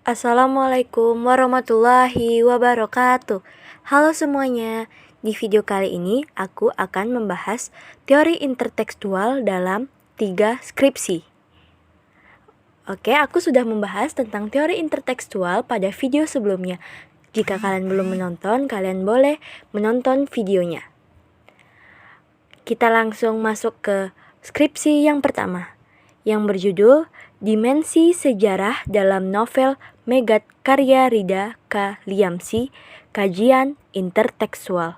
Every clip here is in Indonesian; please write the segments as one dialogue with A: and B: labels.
A: Assalamualaikum warahmatullahi wabarakatuh. Halo semuanya, di video kali ini aku akan membahas teori intertekstual dalam 3 skripsi. Oke, aku sudah membahas tentang teori intertekstual pada video sebelumnya. Jika kalian belum menonton, kalian boleh menonton videonya. Kita langsung masuk ke skripsi yang pertama, yang berjudul Dimensi Sejarah dalam Novel Megat karya Rida K. Liamsi, Kajian Intertekstual.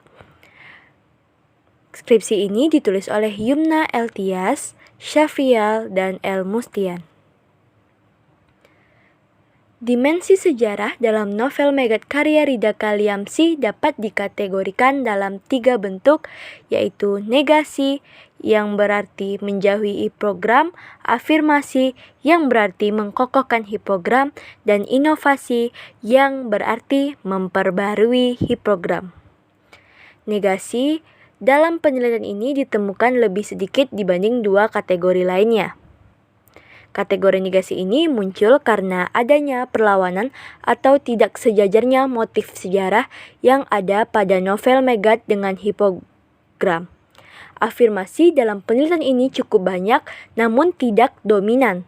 A: Skripsi ini ditulis oleh Yumna Eltias, Syafial, dan El Mustian. Dimensi sejarah dalam novel Megat karya Rida K. Liamsi dapat dikategorikan dalam 3 bentuk, yaitu negasi, yang berarti menjauhi hipogram, afirmasi, yang berarti mengkokohkan hipogram, dan inovasi, yang berarti memperbarui hipogram. Negasi dalam penelitian ini ditemukan lebih sedikit dibanding 2 kategori lainnya. Kategori negasi ini muncul karena adanya perlawanan atau tidak sejajarnya motif sejarah yang ada pada novel Megat dengan hipogram. Afirmasi dalam penelitian ini cukup banyak namun tidak dominan.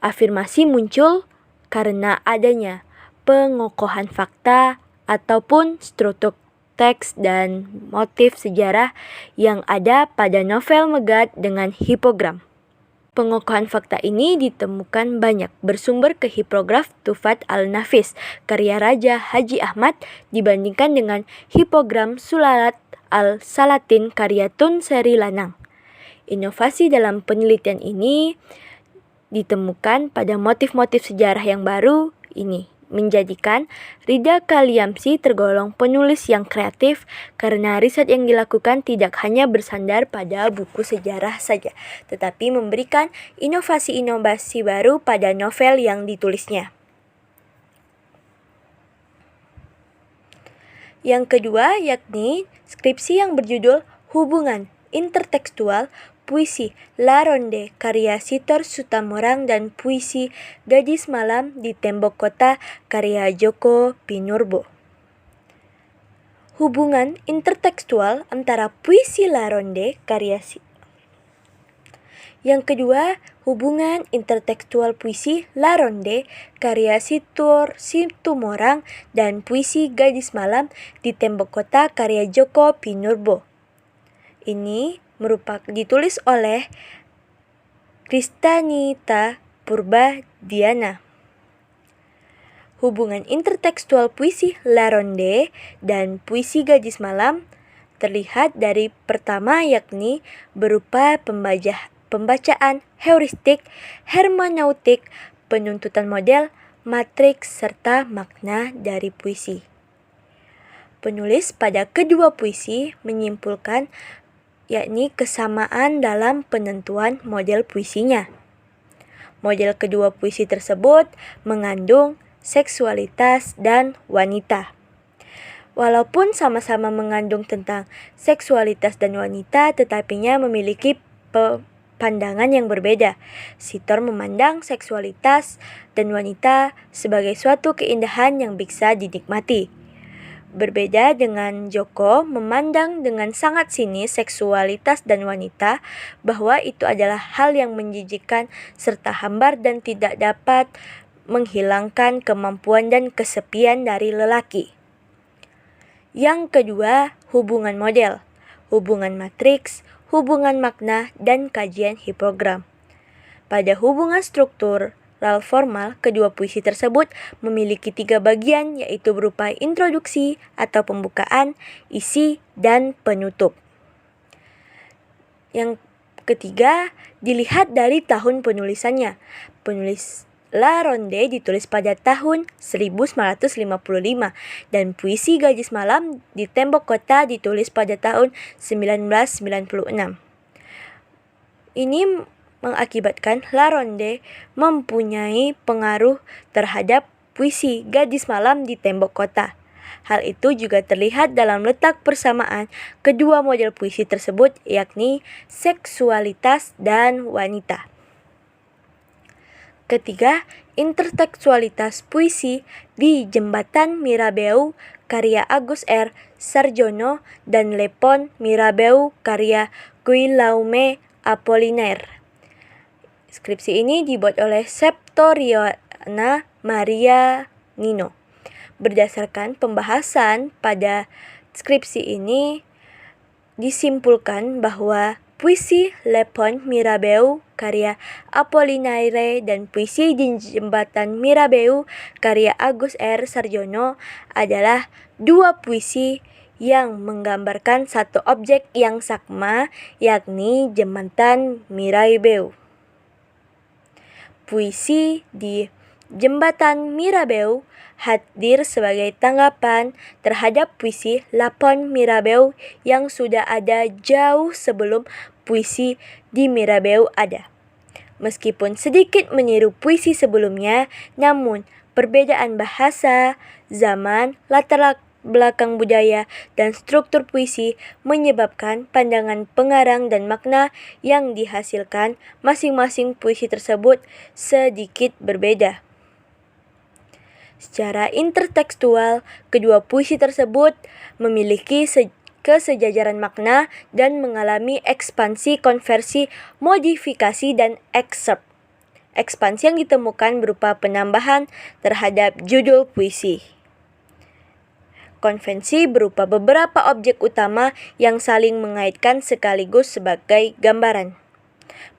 A: Afirmasi muncul karena adanya pengokohan fakta ataupun struktur teks dan motif sejarah yang ada pada novel Megat dengan hipogram. Pengokohan fakta ini ditemukan banyak bersumber ke hipograf Tufat Al-Nafis, karya Raja Haji Ahmad, dibandingkan dengan hipogram Sulalat Al-Salatin, karya Tun Seri Lanang. Inovasi dalam penelitian ini ditemukan pada motif-motif sejarah yang baru ini, menjadikan Rida K. Liamsi tergolong penulis yang kreatif karena riset yang dilakukan tidak hanya bersandar pada buku sejarah saja, tetapi memberikan inovasi-inovasi baru pada novel yang ditulisnya. Yang kedua yakni skripsi yang berjudul Hubungan Intertekstual Puisi La Ronde karya Sitor Sutamorang dan Puisi Gadis Malam di Tembok Kota karya Joko Pinurbo. Hubungan intertekstual antara puisi La Ronde karya Yang kedua, hubungan intertekstual puisi La Ronde karya Sitor Sutamorang dan Puisi Gadis Malam di Tembok Kota karya Joko Pinurbo. Ini ditulis oleh Kristanita Purbadiana. Hubungan intertekstual puisi La Ronde dan Puisi Gadis Malam terlihat dari pertama yakni berupa pembacaan heuristik, hermeneutik, penuntutan model, matriks, serta makna dari puisi. Penulis pada kedua puisi menyimpulkan yakni kesamaan dalam penentuan model puisinya. Model kedua puisi tersebut mengandung seksualitas dan wanita. Walaupun sama-sama mengandung tentang seksualitas dan wanita, tetapinya memiliki pandangan yang berbeda. Sitor memandang seksualitas dan wanita sebagai suatu keindahan yang bisa dinikmati. Berbeda dengan Joko, memandang dengan sangat sinis seksualitas dan wanita, bahwa itu adalah hal yang menjijikkan serta hambar dan tidak dapat menghilangkan kemampuan dan kesepian dari lelaki. Yang kedua, hubungan model, hubungan matriks, hubungan makna, dan kajian hipogram. Pada hubungan struktur formal, kedua puisi tersebut memiliki 3 bagian, yaitu berupa introduksi atau pembukaan, isi, dan penutup. Yang ketiga, dilihat dari tahun penulisannya. Penulis La Ronde ditulis pada tahun 1955 dan Puisi Gadis Malam di Tembok Kota ditulis pada tahun 1996. Ini mengakibatkan La Ronde mempunyai pengaruh terhadap Puisi Gadis Malam di Tembok Kota. Hal itu juga terlihat dalam letak persamaan kedua model puisi tersebut, yakni seksualitas dan wanita. Ketiga, intertekstualitas puisi di Jembatan Mirabeau karya Agus R. Sarjono dan Le Pont Mirabeau karya Guillaume Apollinaire. Skripsi ini dibuat oleh Septoriana Maria Nino. Berdasarkan pembahasan pada skripsi ini, disimpulkan bahwa puisi Le Pont Mirabeau karya Apollinaire dan puisi di Jembatan Mirabeau karya Agus R. Sarjono adalah dua puisi yang menggambarkan satu objek yang sama, yakni Jembatan Mirabeau. Puisi di Jembatan Mirabeau hadir sebagai tanggapan terhadap puisi Le Pont Mirabeau yang sudah ada jauh sebelum puisi di Mirabeau ada. Meskipun sedikit meniru puisi sebelumnya, namun perbedaan bahasa, zaman, latar belakang budaya, dan struktur puisi menyebabkan pandangan pengarang dan makna yang dihasilkan masing-masing puisi tersebut sedikit berbeda. Secara intertekstual, kedua puisi tersebut memiliki kesejajaran makna dan mengalami ekspansi, konversi, modifikasi, dan ekserp. Ekspansi yang ditemukan berupa penambahan terhadap judul puisi. Konvensi berupa beberapa objek utama yang saling mengaitkan sekaligus sebagai gambaran.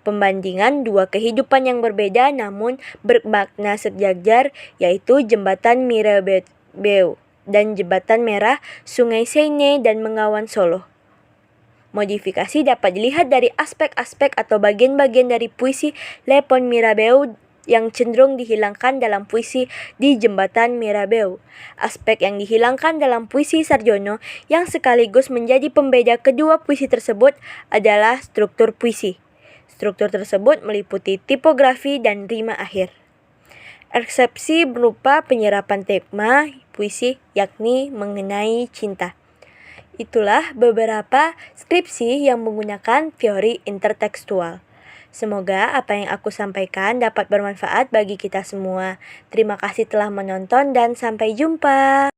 A: Pembandingan dua kehidupan yang berbeda namun bermakna sejajar, yaitu Jembatan Mirabeau dan Jembatan Merah, Sungai Seine, dan Bengawan Solo. Modifikasi dapat dilihat dari aspek-aspek atau bagian-bagian dari puisi Le Pont Mirabeau yang cenderung dihilangkan dalam puisi di Jembatan Mirabeau. Aspek yang dihilangkan dalam puisi Sarjono yang sekaligus menjadi pembeda kedua puisi tersebut adalah struktur puisi. Struktur tersebut meliputi tipografi dan rima akhir. Eksepsi berupa penyerapan tema puisi, yakni mengenai cinta. Itulah beberapa skripsi yang menggunakan teori intertekstual. Semoga apa yang aku sampaikan dapat bermanfaat bagi kita semua. Terima kasih telah menonton dan sampai jumpa.